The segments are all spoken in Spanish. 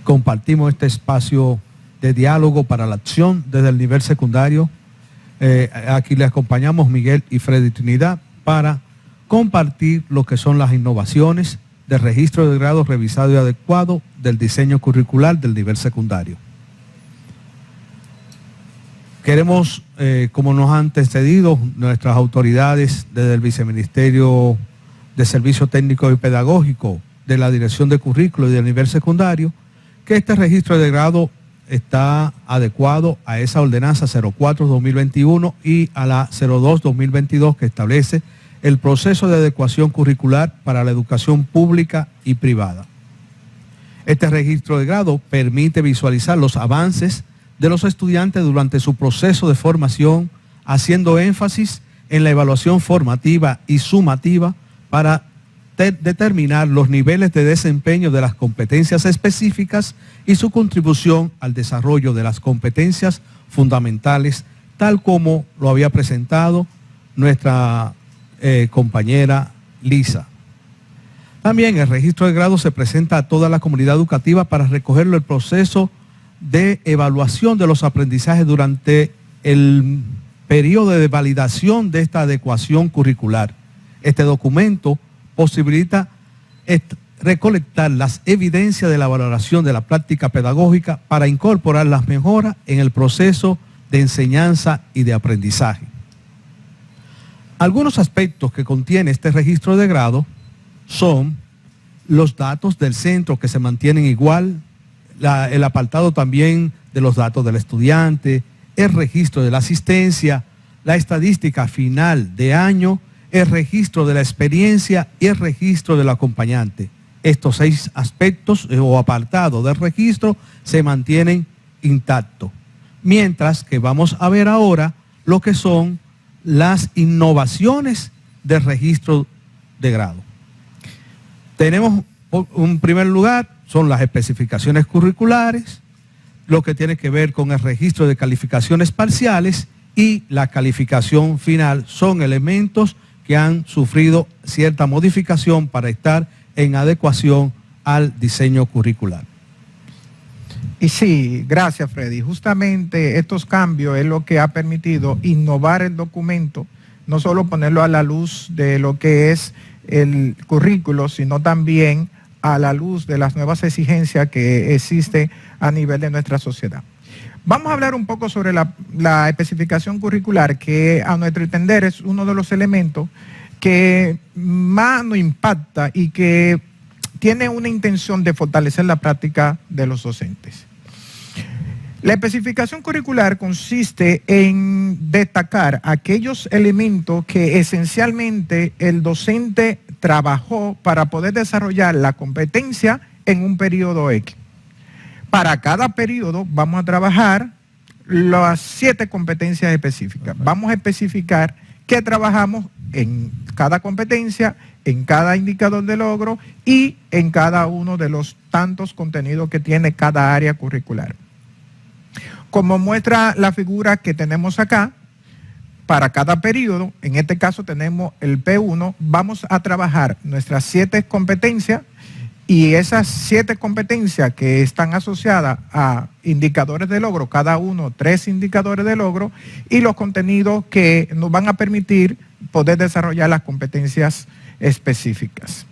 compartimos este espacio de diálogo para la acción desde el nivel secundario. Aquí les acompañamos Miguel y Freddy Trinidad para compartir lo que son las innovaciones del registro de grado revisado y adecuado del diseño curricular del nivel secundario. Queremos, como nos han antecedido nuestras autoridades desde el Viceministerio de Servicios Técnicos y Pedagógicos, de la Dirección de Currículo y del nivel secundario, que este registro de grado está adecuado a esa ordenanza 04-2021 y a la 02-2022 que establece el proceso de adecuación curricular para la educación pública y privada. Este registro de grado permite visualizar los avances de los estudiantes durante su proceso de formación, haciendo énfasis en la evaluación formativa y sumativa para determinar los niveles de desempeño de las competencias específicas y su contribución al desarrollo de las competencias fundamentales, tal como lo había presentado nuestra compañera Lisa. También el registro de grado se presenta a toda la comunidad educativa para recogerlo el proceso de evaluación de los aprendizajes durante el periodo de validación de esta adecuación curricular. Este documento posibilita recolectar las evidencias de la valoración de la práctica pedagógica para incorporar las mejoras en el proceso de enseñanza y de aprendizaje. Algunos aspectos que contiene este registro de grado son los datos del centro que se mantienen igual, el apartado también de los datos del estudiante, el registro de la asistencia, la estadística final de año, el registro de la experiencia y el registro del acompañante. Estos 6 aspectos o apartados del registro se mantienen intactos. Mientras que vamos a ver ahora lo que son las innovaciones del registro de grado. Tenemos, en primer lugar, son las especificaciones curriculares, lo que tiene que ver con el registro de calificaciones parciales y la calificación final. Son elementos que han sufrido cierta modificación para estar en adecuación al diseño curricular. Y sí, gracias Freddy. Justamente estos cambios es lo que ha permitido innovar el documento, no solo ponerlo a la luz de lo que es el currículo, sino también a la luz de las nuevas exigencias que existen a nivel de nuestra sociedad. Vamos a hablar un poco sobre la especificación curricular, que a nuestro entender es uno de los elementos que más nos impacta y que tiene una intención de fortalecer la práctica de los docentes. La especificación curricular consiste en destacar aquellos elementos que esencialmente el docente trabajó para poder desarrollar la competencia en un periodo X. Para cada periodo vamos a trabajar las 7 competencias específicas. Vamos a especificar qué trabajamos en cada competencia, en cada indicador de logro y en cada uno de los tantos contenidos que tiene cada área curricular. Como muestra la figura que tenemos acá, para cada periodo, en este caso tenemos el P1, vamos a trabajar nuestras 7 competencias y esas 7 competencias que están asociadas a indicadores de logro, cada uno 3 indicadores de logro y los contenidos que nos van a permitir poder desarrollar las competencias específicas.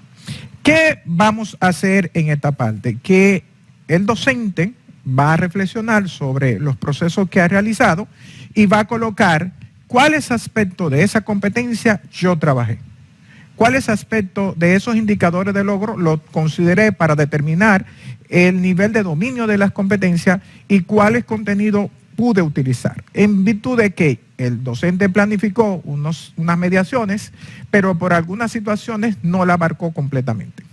¿Qué vamos a hacer en esta parte? Que el docente va a reflexionar sobre los procesos que ha realizado y va a colocar cuáles aspectos de esa competencia yo trabajé. ¿Cuáles aspectos de esos indicadores de logro los consideré para determinar el nivel de dominio de las competencias y cuáles contenidos pude utilizar? En virtud de que el docente planificó unas mediaciones, pero por algunas situaciones no la abarcó completamente.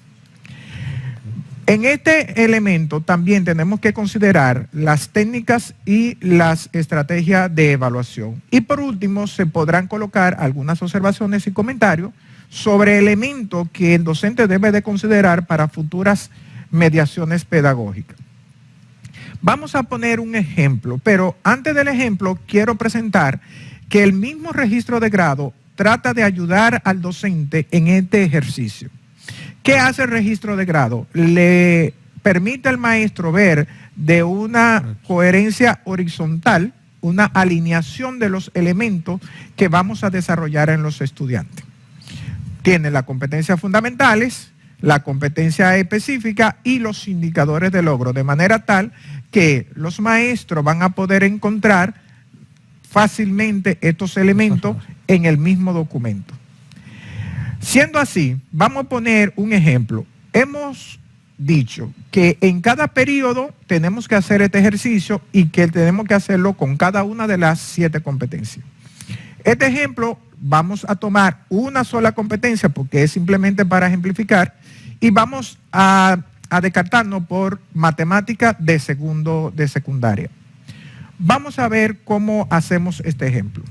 En este elemento también tenemos que considerar las técnicas y las estrategias de evaluación. Y por último, se podrán colocar algunas observaciones y comentarios sobre elementos que el docente debe de considerar para futuras mediaciones pedagógicas. Vamos a poner un ejemplo, pero antes del ejemplo quiero presentar que el mismo registro de grado trata de ayudar al docente en este ejercicio. ¿Qué hace el registro de grado? Le permite al maestro ver de una coherencia horizontal, una alineación de los elementos que vamos a desarrollar en los estudiantes. Tiene las competencias fundamentales, la competencia específica y los indicadores de logro, de manera tal que los maestros van a poder encontrar fácilmente estos elementos en el mismo documento. Siendo así, vamos a poner un ejemplo. Hemos dicho que en cada periodo tenemos que hacer este ejercicio y que tenemos que hacerlo con cada una de las 7 competencias. Este ejemplo vamos a tomar una sola competencia porque es simplemente para ejemplificar y vamos a descartarnos por matemática de secundaria. Vamos a ver cómo hacemos este ejemplo.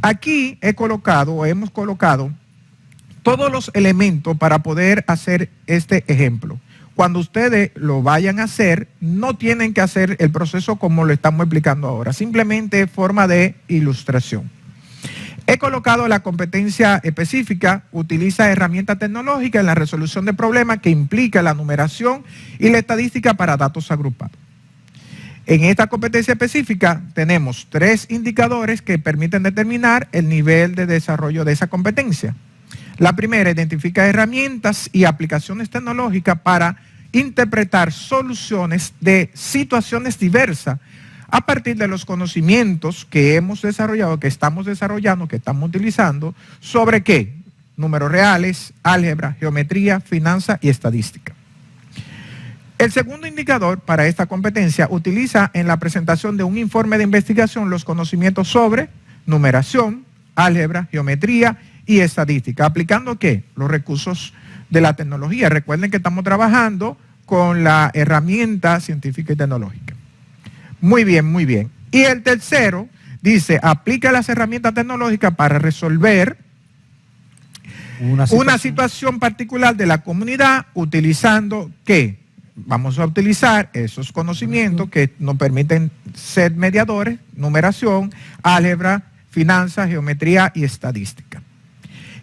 Aquí hemos colocado todos los elementos para poder hacer este ejemplo. Cuando ustedes lo vayan a hacer, no tienen que hacer el proceso como lo estamos explicando ahora, simplemente forma de ilustración. He colocado la competencia específica, utiliza herramientas tecnológicas en la resolución de problemas que implica la numeración y la estadística para datos agrupados. En esta competencia específica tenemos 3 indicadores que permiten determinar el nivel de desarrollo de esa competencia. La primera, identifica herramientas y aplicaciones tecnológicas para interpretar soluciones de situaciones diversas a partir de los conocimientos que hemos desarrollado, que estamos desarrollando, que estamos utilizando, sobre ¿qué? Números reales, álgebra, geometría, finanzas y estadística. El segundo indicador para esta competencia utiliza en la presentación de un informe de investigación los conocimientos sobre numeración, álgebra, geometría y estadística, aplicando ¿qué? Los recursos de la tecnología. Recuerden que estamos trabajando con la herramienta científica y tecnológica. Muy bien, muy bien. Y el tercero dice, aplica las herramientas tecnológicas para resolver una situación particular de la comunidad utilizando ¿qué? Vamos a utilizar esos conocimientos que nos permiten ser mediadores, numeración, álgebra, finanzas, geometría y estadística.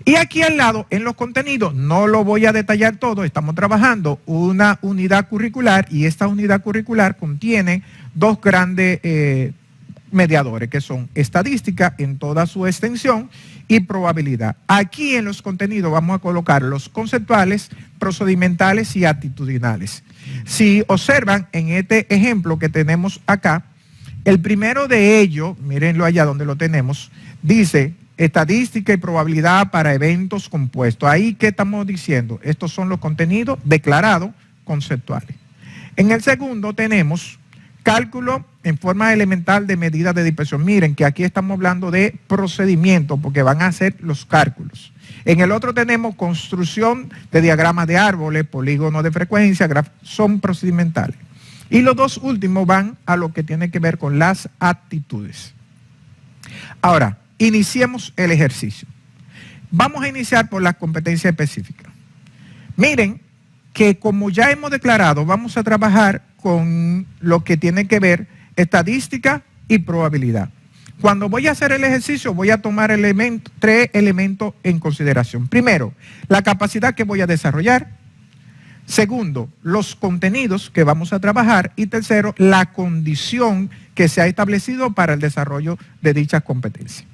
Y aquí al lado, en los contenidos, no lo voy a detallar todo, estamos trabajando una unidad curricular y esta unidad curricular contiene 2 grandes mediadores, que son estadística en toda su extensión y probabilidad. Aquí en los contenidos vamos a colocar los conceptuales, procedimentales y actitudinales. Si observan en este ejemplo que tenemos acá, el primero de ellos, mírenlo allá donde lo tenemos, dice estadística y probabilidad para eventos compuestos. Ahí, ¿qué estamos diciendo? Estos son los contenidos declarados conceptuales. En el segundo tenemos cálculo en forma elemental de medidas de dispersión. Miren que aquí estamos hablando de procedimientos porque van a hacer los cálculos. En el otro tenemos construcción de diagramas de árboles, polígonos de frecuencia, son procedimentales. Y los 2 últimos van a lo que tiene que ver con las actitudes. Ahora, iniciemos el ejercicio. Vamos a iniciar por las competencias específicas. Miren que como ya hemos declarado, vamos a trabajar con lo que tiene que ver estadística y probabilidad. Cuando voy a hacer el ejercicio, voy a tomar 3 elementos en consideración. Primero, la capacidad que voy a desarrollar. Segundo, los contenidos que vamos a trabajar. Y tercero, la condición que se ha establecido para el desarrollo de dichas competencias.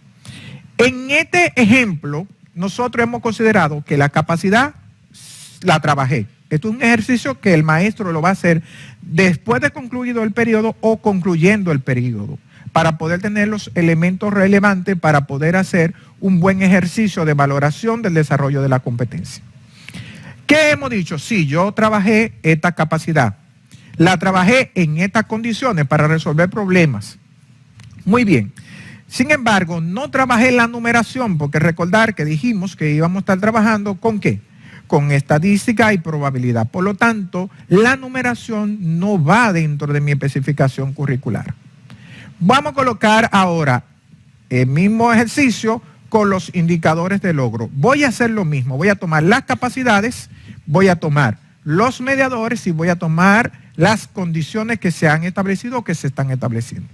En este ejemplo, nosotros hemos considerado que la capacidad la trabajé. Esto es un ejercicio que el maestro lo va a hacer después de concluido el periodo o concluyendo el periodo, para poder tener los elementos relevantes para poder hacer un buen ejercicio de valoración del desarrollo de la competencia. ¿Qué hemos dicho? Sí, yo trabajé esta capacidad. La trabajé en estas condiciones para resolver problemas. Muy bien. Sin embargo, no trabajé la numeración, porque recordar que dijimos que íbamos a estar trabajando ¿con qué? Con estadística y probabilidad. Por lo tanto, la numeración no va dentro de mi especificación curricular. Vamos a colocar ahora el mismo ejercicio con los indicadores de logro. Voy a hacer lo mismo. Voy a tomar las capacidades, voy a tomar los mediadores y voy a tomar las condiciones que se han establecido o que se están estableciendo.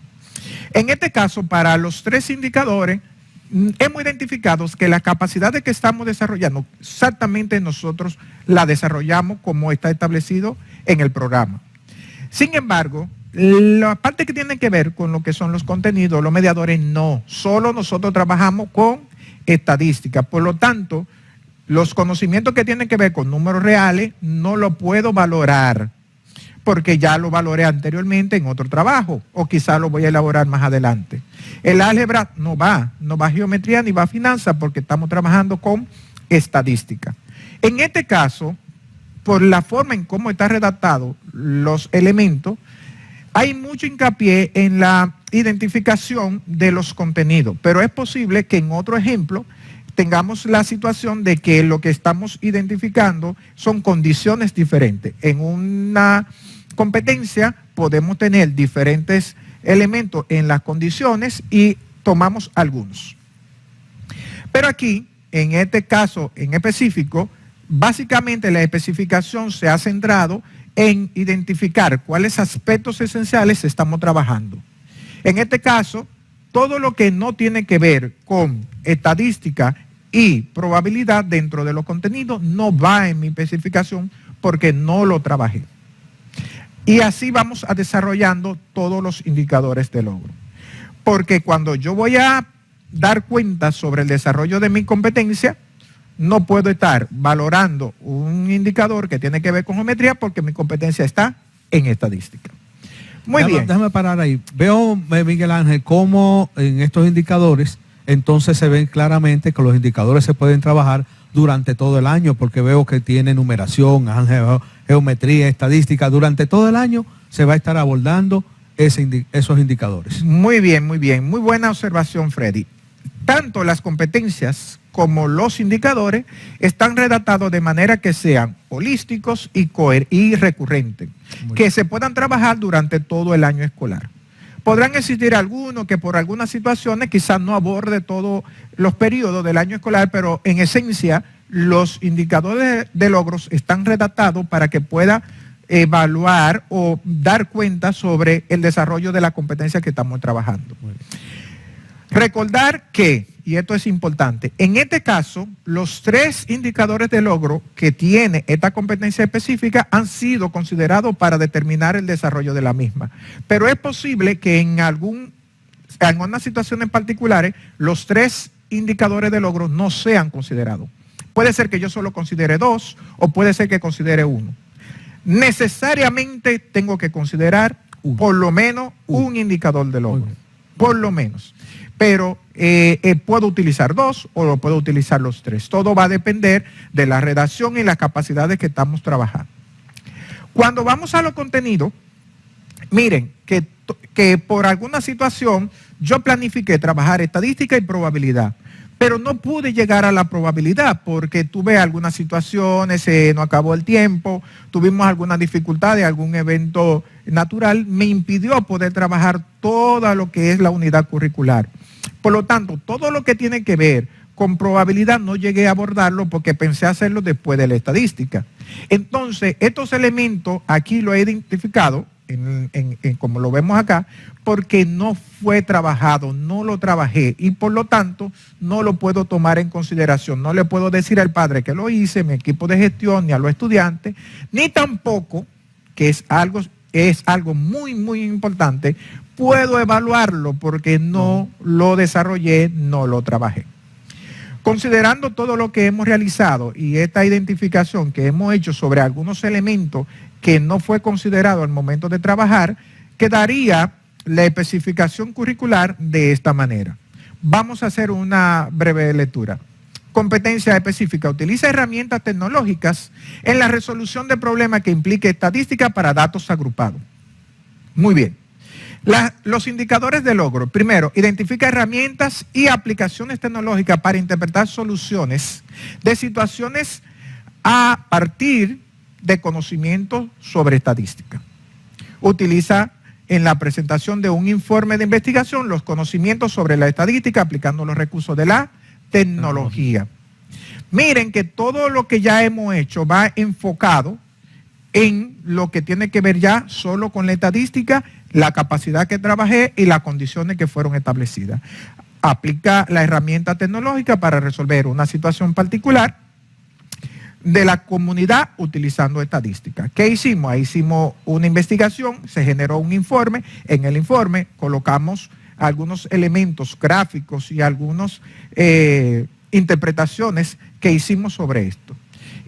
En este caso, para los 3 indicadores, hemos identificado que la capacidad que estamos desarrollando, exactamente nosotros la desarrollamos como está establecido en el programa. Sin embargo, la parte que tiene que ver con lo que son los contenidos, los mediadores, no. Solo nosotros trabajamos con estadística. Por lo tanto, los conocimientos que tienen que ver con números reales no lo puedo valorar porque ya lo valoré anteriormente en otro trabajo o quizá lo voy a elaborar más adelante. El álgebra no va a geometría ni va a finanzas porque estamos trabajando con estadística. En este caso, por la forma en cómo está redactado los elementos, hay mucho hincapié en la identificación de los contenidos, pero es posible que en otro ejemplo tengamos la situación de que lo que estamos identificando son condiciones diferentes. En una competencia podemos tener diferentes elementos en las condiciones y tomamos algunos. Pero aquí, en este caso en específico, básicamente la especificación se ha centrado en identificar cuáles aspectos esenciales estamos trabajando. En este caso, todo lo que no tiene que ver con estadística y probabilidad dentro de los contenidos no va en mi especificación porque no lo trabajé. Y así vamos a desarrollando todos los indicadores de logro. Porque cuando yo voy a dar cuenta sobre el desarrollo de mi competencia, no puedo estar valorando un indicador que tiene que ver con geometría porque mi competencia está en estadística. Muy bien. Déjame parar ahí. Veo, Miguel Ángel, cómo en estos indicadores entonces se ven claramente que los indicadores se pueden trabajar durante todo el año porque veo que tiene numeración, geometría, estadística. Durante todo el año se va a estar abordando esos indicadores. Muy bien, muy bien. Muy buena observación, Freddy. Tanto las competencias como los indicadores están redactados de manera que sean holísticos y recurrentes, que se puedan trabajar durante todo el año escolar. Podrán existir algunos que por algunas situaciones quizás no aborde todos los periodos del año escolar, pero en esencia los indicadores de logros están redactados para que pueda evaluar o dar cuenta sobre el desarrollo de la competencia que estamos trabajando. Recordar que, y esto es importante, en este caso, los 3 indicadores de logro que tiene esta competencia específica han sido considerados para determinar el desarrollo de la misma. Pero es posible que en algunas situaciones particulares, los 3 indicadores de logro no sean considerados. Puede ser que yo solo considere 2 o puede ser que considere 1. Necesariamente tengo que considerar por lo menos un indicador de logro. Por lo menos. Pero puedo utilizar 2 o lo puedo utilizar los 3. Todo va a depender de la redacción y las capacidades que estamos trabajando. Cuando vamos a los contenidos, miren que por alguna situación yo planifiqué trabajar estadística y probabilidad, pero no pude llegar a la probabilidad porque tuve algunas situaciones, no acabó el tiempo, tuvimos alguna dificultad de algún evento natural, me impidió poder trabajar todo lo que es la unidad curricular. Por lo tanto, todo lo que tiene que ver con probabilidad no llegué a abordarlo porque pensé hacerlo después de la estadística. Entonces, estos elementos aquí lo he identificado, como lo vemos acá, porque no fue trabajado, no lo trabajé y por lo tanto no lo puedo tomar en consideración. No le puedo decir al padre que lo hice, mi equipo de gestión, ni a los estudiantes, ni tampoco, que es algo muy, muy importante, puedo evaluarlo porque no lo desarrollé, no lo trabajé. Considerando todo lo que hemos realizado y esta identificación que hemos hecho sobre algunos elementos que no fue considerado al momento de trabajar, quedaría la especificación curricular de esta manera. Vamos a hacer una breve lectura. Competencia específica. Utiliza herramientas tecnológicas en la resolución de problemas que implique estadística para datos agrupados. Muy bien. Los indicadores de logro. Primero, identifica herramientas y aplicaciones tecnológicas para interpretar soluciones de situaciones a partir de conocimientos sobre estadística. Utiliza en la presentación de un informe de investigación los conocimientos sobre la estadística aplicando los recursos de la tecnología. Miren que todo lo que ya hemos hecho va enfocado en lo que tiene que ver ya solo con la estadística, la capacidad que trabajé y las condiciones que fueron establecidas. Aplica la herramienta tecnológica para resolver una situación particular. de la comunidad utilizando estadística. ¿Qué hicimos? Ahí hicimos una investigación, se generó un informe. En el informe colocamos algunos elementos gráficos y algunas interpretaciones que hicimos sobre esto.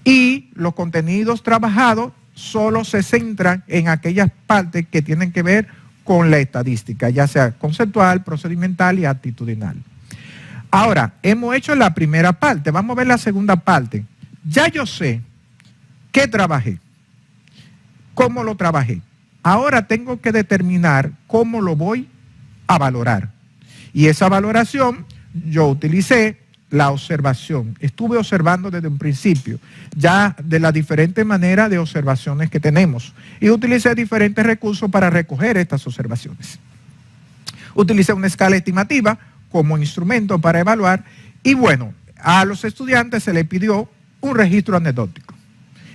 Y los contenidos trabajados solo se centran en aquellas partes que tienen que ver con la estadística, ya sea conceptual, procedimental y actitudinal. Ahora, hemos hecho la primera parte, vamos a ver la segunda parte. Ya yo sé qué trabajé, cómo lo trabajé. Ahora tengo que determinar cómo lo voy a valorar. Y esa valoración yo utilicé la observación. Estuve observando desde un principio, ya de las diferentes maneras de observaciones que tenemos. Y utilicé diferentes recursos para recoger estas observaciones. Utilicé una escala estimativa como instrumento para evaluar. Y bueno, a los estudiantes se les pidió un registro anecdótico.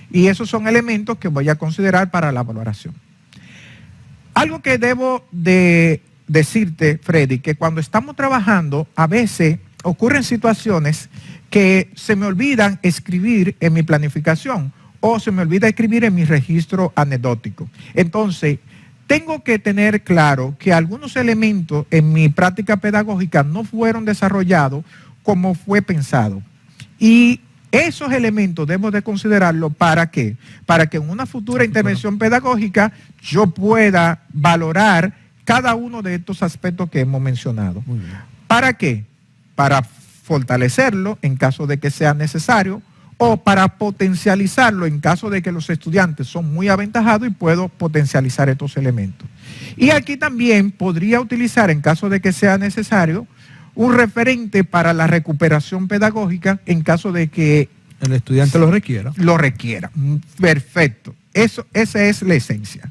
Y esos son elementos que voy a considerar para la valoración. Algo que debo de decirte, Freddy, que cuando estamos trabajando, a veces ocurren situaciones que se me olvidan escribir en mi planificación o se me olvida escribir en mi registro anecdótico. Entonces, tengo que tener claro que algunos elementos en mi práctica pedagógica no fueron desarrollados como fue pensado. Y esos elementos debo de considerarlos ¿para qué? Para que en una futura intervención pedagógica yo pueda valorar cada uno de estos aspectos que hemos mencionado. ¿Para qué? Para fortalecerlo en caso de que sea necesario o para potencializarlo en caso de que los estudiantes son muy aventajados y puedo potencializar estos elementos. Y aquí también podría utilizar, en caso de que sea necesario, un referente para la recuperación pedagógica en caso de que el estudiante lo requiera. Lo requiera. Perfecto. Esa es la esencia.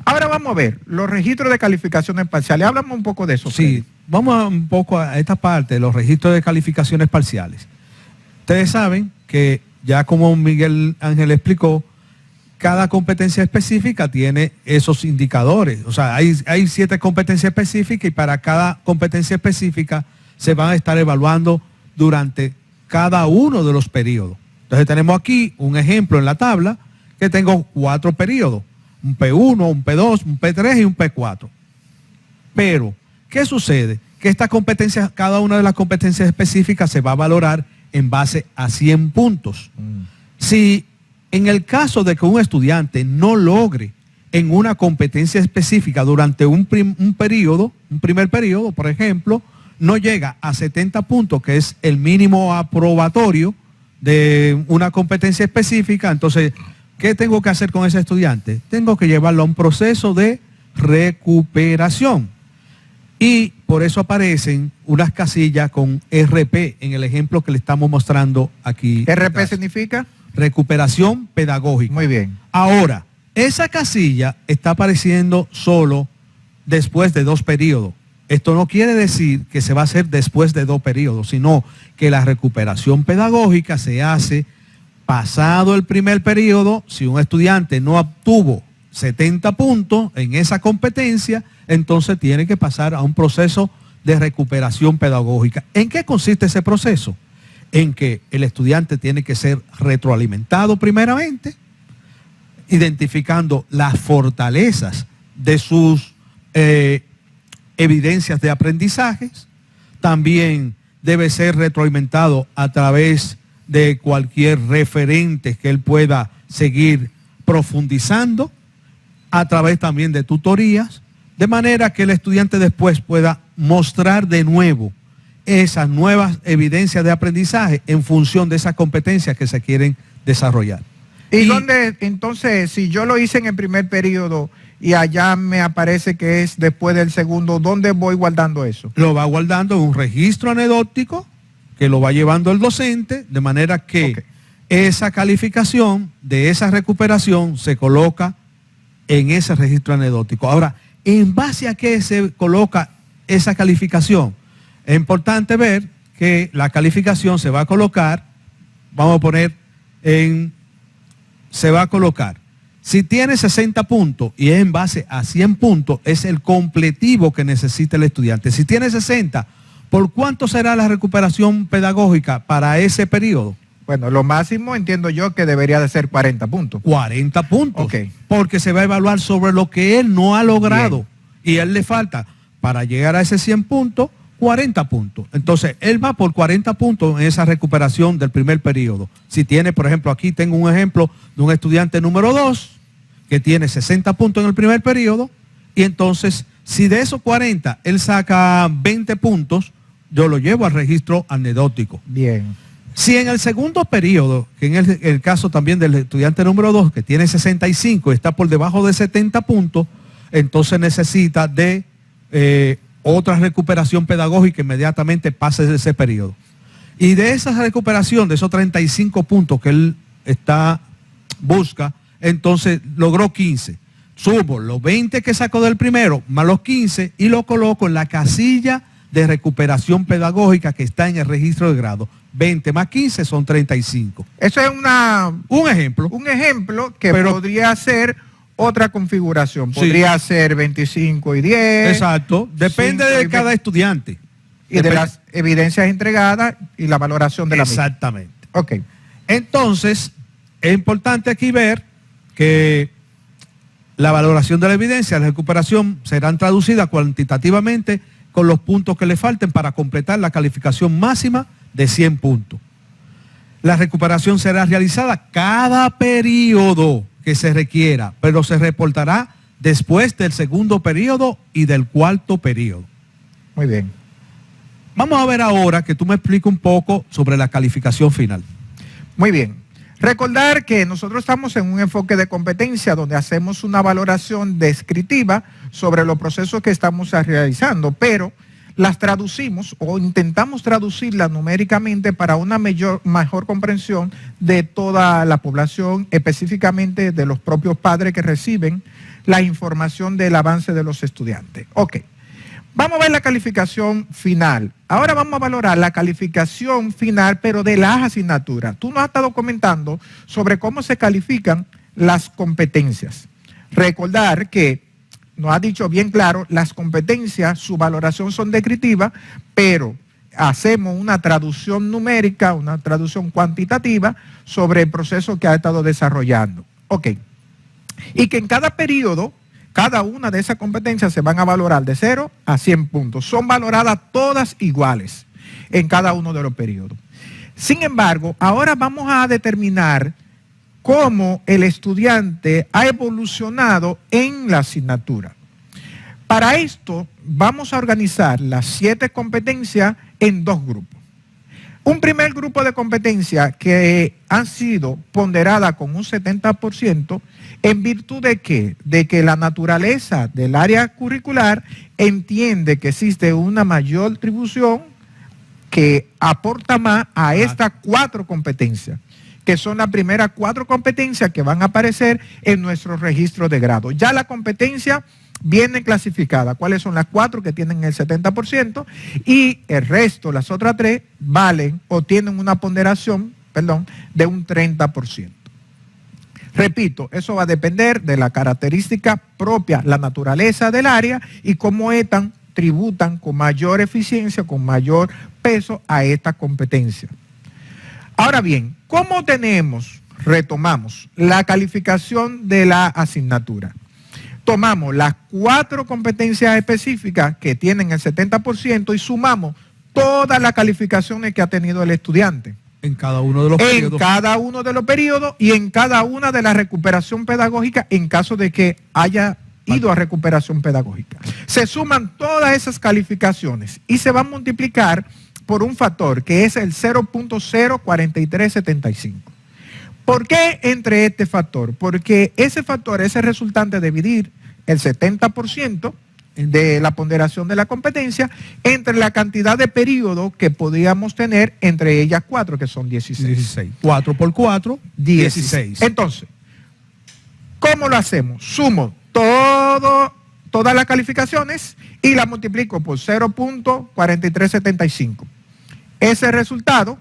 Ahora vamos a ver los registros de calificaciones parciales. Háblame un poco de eso. Sí, Freddy. Vamos un poco a esta parte de los registros de calificaciones parciales. Ustedes saben que ya como Miguel Ángel explicó, cada competencia específica tiene esos indicadores. O sea, hay 7 competencias específicas y para cada competencia específica se van a estar evaluando durante cada uno de los periodos. Entonces tenemos aquí un ejemplo en la tabla que tengo 4 periodos. Un P1, un P2, un P3 y un P4. Pero, ¿qué sucede? Que estas competencias, cada una de las competencias específicas se va a valorar en base a 100 puntos. Si en el caso de que un estudiante no logre en una competencia específica durante un primer periodo, por ejemplo, no llega a 70 puntos, que es el mínimo aprobatorio de una competencia específica, entonces, ¿qué tengo que hacer con ese estudiante? Tengo que llevarlo a un proceso de recuperación. Y por eso aparecen unas casillas con RP en el ejemplo que le estamos mostrando aquí. ¿RP significa? Recuperación pedagógica. Muy bien. Ahora, esa casilla está apareciendo solo después de 2 periodos. Esto no quiere decir que se va a hacer después de 2 periodos, sino que la recuperación pedagógica se hace pasado el primer periodo. Si un estudiante no obtuvo 70 puntos en esa competencia, entonces tiene que pasar a un proceso de recuperación pedagógica. ¿En qué consiste ese proceso? En que el estudiante tiene que ser retroalimentado primeramente, identificando las fortalezas de sus evidencias de aprendizajes. También debe ser retroalimentado a través de cualquier referente que él pueda seguir profundizando, a través también de tutorías, de manera que el estudiante después pueda mostrar de nuevo esas nuevas evidencias de aprendizaje en función de esas competencias que se quieren desarrollar. ¿Y dónde, entonces, si yo lo hice en el primer periodo y allá me aparece que es después del segundo, ¿dónde voy guardando eso? Lo va guardando en un registro anecdótico que lo va llevando el docente, de manera que esa calificación de esa recuperación se coloca en ese registro anecdótico. Ahora, ¿en base a qué se coloca esa calificación? Es importante ver que la calificación se va a colocar, vamos a poner se va a colocar, si tiene 60 puntos y es en base a 100 puntos, es el completivo que necesita el estudiante. Si tiene 60, ¿por cuánto será la recuperación pedagógica para ese periodo? Bueno, lo máximo entiendo yo que debería de ser 40 puntos. 40 puntos. Ok. Porque se va a evaluar sobre lo que él no ha logrado. Bien. Y a él le falta, para llegar a ese 100 puntos, 40 puntos. Entonces, él va por 40 puntos en esa recuperación del primer periodo. Si tiene, por ejemplo, aquí tengo un ejemplo de un estudiante número 2 que tiene 60 puntos en el primer periodo, y entonces, si de esos 40 él saca 20 puntos, yo lo llevo al registro anecdótico. Bien. Si en el segundo periodo, que en el caso también del estudiante número 2, que tiene 65 y está por debajo de 70 puntos, entonces necesita de otra recuperación pedagógica inmediatamente pase de ese periodo. Y de esa recuperación, de esos 35 puntos que él busca, entonces logró 15. Subo los 20 que sacó del primero, más los 15, y lo coloco en la casilla de recuperación pedagógica que está en el registro de grado. 20 más 15 son 35. Eso es un ejemplo. Un ejemplo que podría ser otra configuración. Podría ser 25 y 10. Exacto. Depende de cada estudiante. Y de las evidencias entregadas y la valoración de la misma. Exactamente. Ok. Entonces, es importante aquí ver que la valoración de la evidencia, la recuperación, serán traducidas cuantitativamente con los puntos que le falten para completar la calificación máxima de 100 puntos. La recuperación será realizada cada periodo que se requiera, pero se reportará después del segundo periodo y del cuarto periodo. Muy bien. Vamos a ver ahora que tú me expliques un poco sobre la calificación final. Muy bien. Recordar que nosotros estamos en un enfoque de competencia donde hacemos una valoración descriptiva sobre los procesos que estamos realizando, pero las traducimos o intentamos traducirlas numéricamente para una mejor comprensión de toda la población, específicamente de los propios padres que reciben la información del avance de los estudiantes. Ok, vamos a ver la calificación final. Ahora vamos a valorar la calificación final, pero de las asignaturas. Tú nos has estado comentando sobre cómo se califican las competencias. Recordar que nos ha dicho bien claro, las competencias, su valoración son descriptivas, pero hacemos una traducción numérica, una traducción cuantitativa sobre el proceso que ha estado desarrollando. Ok. Y que en cada periodo, cada una de esas competencias se van a valorar de 0 a 100 puntos. Son valoradas todas iguales en cada uno de los periodos. Sin embargo, ahora vamos a determinar cómo el estudiante ha evolucionado en la asignatura. Para esto, vamos a organizar las 7 competencias en 2 grupos. Un primer grupo de competencias que han sido ponderadas con un 70%, ¿en virtud de qué? De que la naturaleza del área curricular entiende que existe una mayor atribución que aporta más a estas 4 competencias, que son las primeras 4 competencias que van a aparecer en nuestro registro de grado. Ya la competencia viene clasificada, cuáles son las 4 que tienen el 70% y el resto, las otras 3, valen o tienen una ponderación, de un 30%. Repito, eso va a depender de la característica propia, la naturaleza del área y cómo estas tributan con mayor eficiencia, con mayor peso a esta competencia. Ahora bien, ¿cómo retomamos la calificación de la asignatura? Tomamos las 4 competencias específicas que tienen el 70% y sumamos todas las calificaciones que ha tenido el estudiante. En cada uno de los periodos. En cada uno de los periodos y en cada una de la recuperación pedagógica en caso de que haya ido a recuperación pedagógica. Se suman todas esas calificaciones y se va a multiplicar por un factor que es el 0.04375. ¿Por qué entre este factor? Porque ese factor es el resultante de dividir el 70% de la ponderación de la competencia entre la cantidad de periodos que podríamos tener entre ellas 4, que son 16. 4 por 4, 16. Entonces, ¿cómo lo hacemos? Sumo todas las calificaciones y la multiplico por 0.4375. Ese resultado,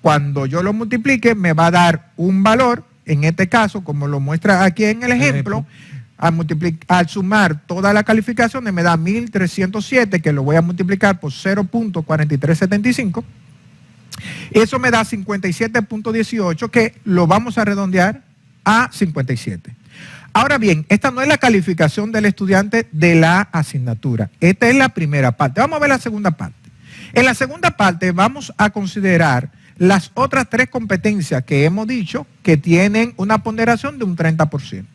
cuando yo lo multiplique, me va a dar un valor, en este caso, como lo muestra aquí en el ejemplo, al sumar todas las calificaciones me da 1.307, que lo voy a multiplicar por 0.4375. Eso me da 57.18, que lo vamos a redondear a 57. Ahora bien, esta no es la calificación del estudiante de la asignatura. Esta es la primera parte. Vamos a ver la segunda parte. En la segunda parte vamos a considerar las otras 3 competencias que hemos dicho que tienen una ponderación de un 30%.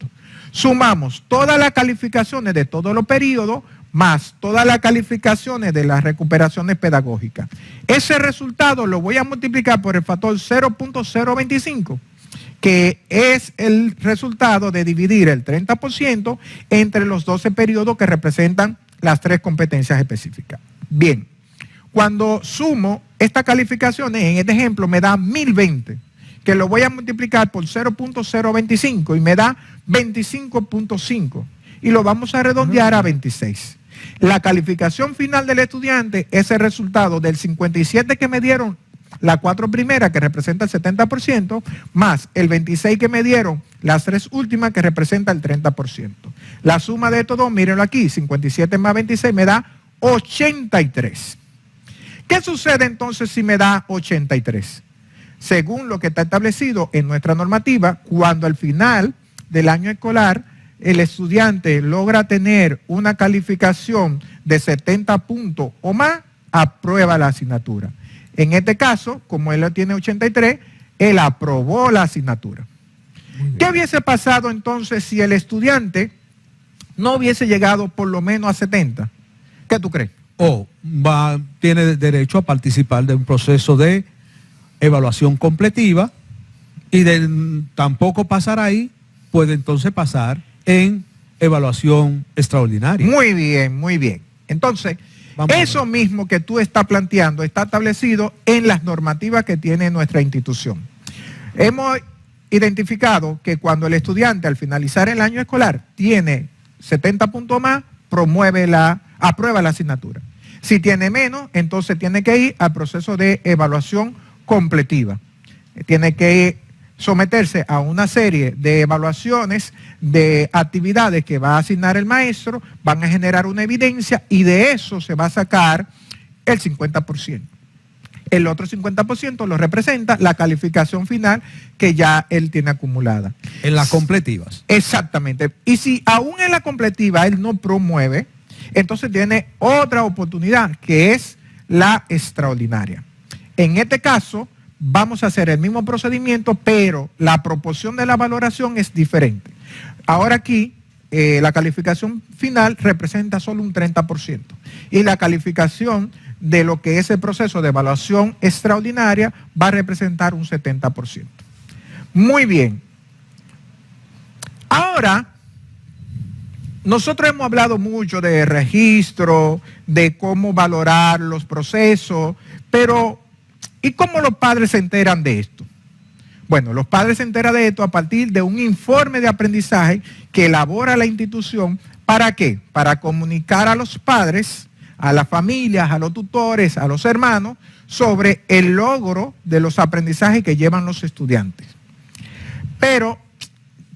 Sumamos todas las calificaciones de todos los periodos más todas las calificaciones de las recuperaciones pedagógicas. Ese resultado lo voy a multiplicar por el factor 0.025, que es el resultado de dividir el 30% entre los 12 periodos que representan las 3 competencias específicas. Bien, cuando sumo estas calificaciones, en este ejemplo me da 1020, que lo voy a multiplicar por 0.025 y me da 25.5 y lo vamos a redondear a 26. La calificación final del estudiante es el resultado del 57 que me dieron las 4 primeras, que representa el 70%, más el 26 que me dieron las 3 últimas, que representa el 30%. La suma de estos dos, mírenlo aquí, 57 más 26 me da 83. ¿Qué sucede entonces si me da 83? Según lo que está establecido en nuestra normativa, cuando al final del año escolar el estudiante logra tener una calificación de 70 puntos o más, aprueba la asignatura. En este caso, como él tiene 83, él aprobó la asignatura. ¿Qué hubiese pasado entonces si el estudiante no hubiese llegado por lo menos a 70? ¿Qué tú crees? Tiene derecho a participar de un proceso de evaluación completiva y tampoco pasar ahí, puede entonces pasar en evaluación extraordinaria. Muy bien, muy bien. Entonces, eso mismo que tú estás planteando está establecido en las normativas que tiene nuestra institución. Hemos identificado que cuando el estudiante al finalizar el año escolar tiene 70 puntos más, aprueba la asignatura. Si tiene menos, entonces tiene que ir al proceso de evaluación completiva. Tiene que someterse a una serie de evaluaciones de actividades que va a asignar el maestro, van a generar una evidencia y de eso se va a sacar el 50%. El otro 50% lo representa la calificación final que ya él tiene acumulada. En las completivas. Exactamente. Y si aún en la completiva él no promueve, entonces tiene otra oportunidad, que es la extraordinaria. En este caso, vamos a hacer el mismo procedimiento, pero la proporción de la valoración es diferente. Ahora aquí, la calificación final representa solo un 30% y la calificación de lo que es el proceso de evaluación extraordinaria va a representar un 70%. Muy bien. Ahora, nosotros hemos hablado mucho de registro, de cómo valorar los procesos, pero ¿y cómo los padres se enteran de esto? Bueno, los padres se enteran de esto a partir de un informe de aprendizaje que elabora la institución. ¿Para qué? Para comunicar a los padres, a las familias, a los tutores, a los hermanos, sobre el logro de los aprendizajes que llevan los estudiantes. Pero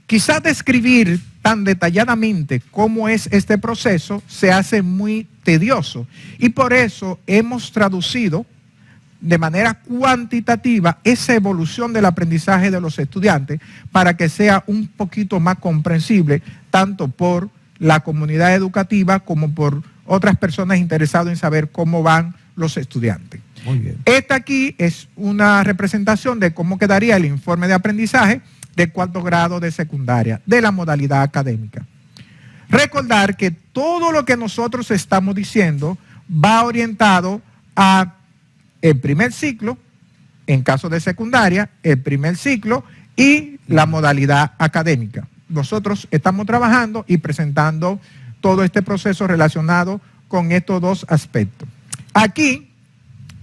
quizás describir tan detalladamente cómo es este proceso se hace muy tedioso y por eso hemos traducido de manera cuantitativa esa evolución del aprendizaje de los estudiantes para que sea un poquito más comprensible tanto por la comunidad educativa como por otras personas interesadas en saber cómo van los estudiantes. Muy bien. Esta aquí es una representación de cómo quedaría el informe de aprendizaje de 4º grado de secundaria, de la modalidad académica. Recordar que todo lo que nosotros estamos diciendo va orientado a el primer ciclo, en caso de secundaria, el primer ciclo y la modalidad académica. Nosotros estamos trabajando y presentando todo este proceso relacionado con estos dos aspectos. Aquí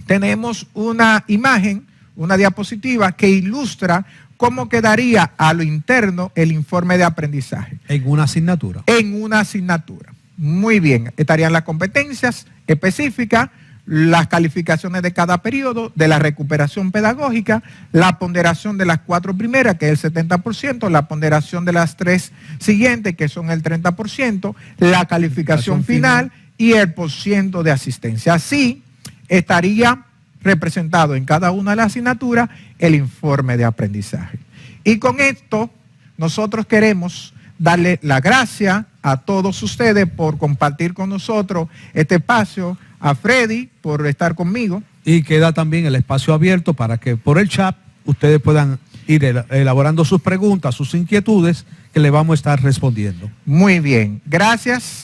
tenemos una imagen, una diapositiva que ilustra cómo quedaría a lo interno el informe de aprendizaje. En una asignatura. En una asignatura. Muy bien. Estarían las competencias específicas, las calificaciones de cada periodo, de la recuperación pedagógica, la ponderación de las 4 primeras, que es el 70%, la ponderación de las 3 siguientes, que son el 30%, la calificación final y el % de asistencia. Así estaría representado en cada una de las asignaturas el informe de aprendizaje. Y con esto nosotros queremos darle la gracia a todos ustedes por compartir con nosotros este espacio, a Freddy por estar conmigo. Y queda también el espacio abierto para que por el chat ustedes puedan ir elaborando sus preguntas, sus inquietudes, que le vamos a estar respondiendo. Muy bien, gracias.